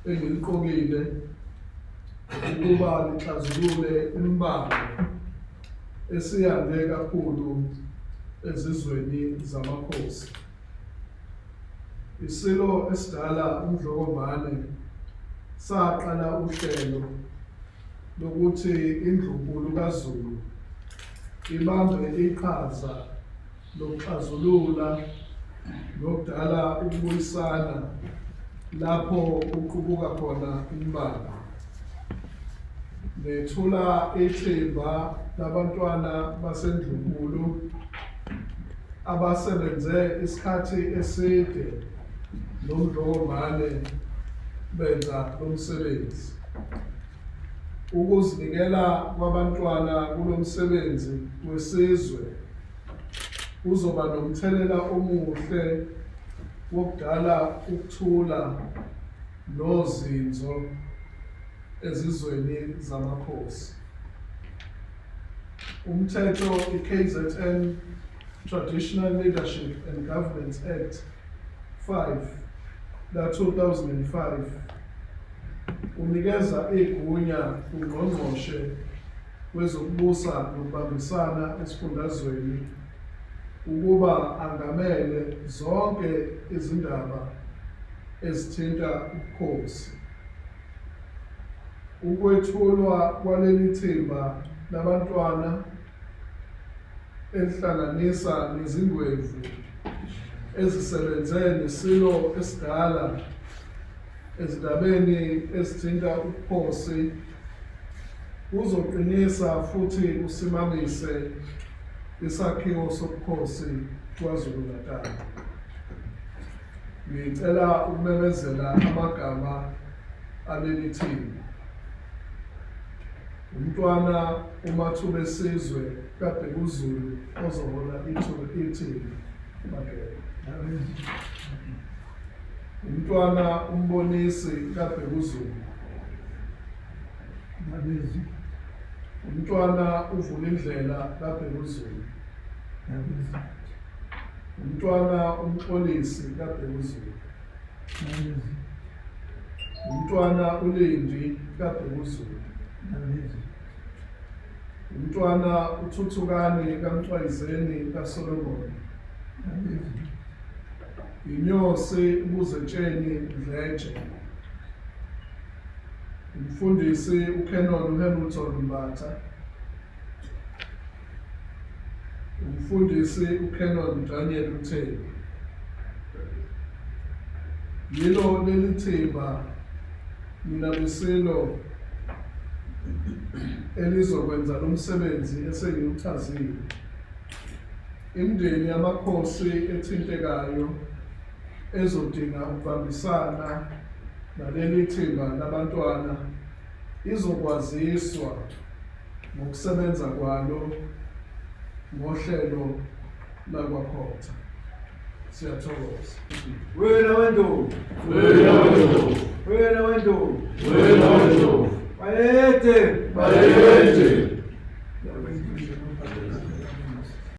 engiliqokile ukuba lixazulule imibandela esiyande kakhulu ezizweni zamakhosi. Isilo esidala uMdlokombane saqala uhlelo lokuthi indlunkulu kaZulu ibambe iqhaza lokuxazulula nokudala ukubuyisana lapho uqubuka khona imbala. Nethula ithimba labantwana basendlunkulu abasebenze isikhathi eside noMdlokombane benza lo msebenzi. Ukuzinikela kwabantwana kulo msebenzi wesizwe uzoba nomthelela omuhle wokudala ukuthula nozinzo ezizweni zamakhosi. Umthetho iKZN Traditional Leadership and Governance Act 5 la-2005 unikeza igunya kuNgqongqoshe wezokubusa nokubambisana esifundazweni ukuba angamele zonke izindaba ezithinta ubukhosi. Ukwethulwa kwaleli thimba labantwana elihlanganisa nezingwevu ezisebenze nesilo esidala ezindabeni ezithinta ubukhosi uzoqinisa futhi usimamise isakhiwo sobukhosi KwaZulu-Natal. Ngicela ukumemezela amagama aleli thimba. Umntwana uMathubesizwe kaBhekuzulu ozohola ithimba. Umntwana uMbonisi kaBhekuzulu. Umntwana uVulindlela kaBhekuzulu. Umntwana uMxolisi kaBhekuzulu. Umntwana uLindi kaBhekuzulu. Umntwana uThuthukani kaMxwayizeni kaSolomon. Inyosi uBuzetsheni Mdletshe. Umfundisi uKenon Hamilton Mbatha. Umfundisi uKenon Daniel Utheni. Yilo leli thimba minabiselo elizokwenza lo msebenzi esengiwuchazile. Imindeni yamakhosi ethintekayo ezodinga ukubambisana naleli thimba labantwana izokwaziswa ngokusebenza kwalo ngohlelo lakwaKhotha. Siyathokoza. Wena wendovu. Wena wendovu. Wena wendovu. Wena wendovu. Bayede. Bayede.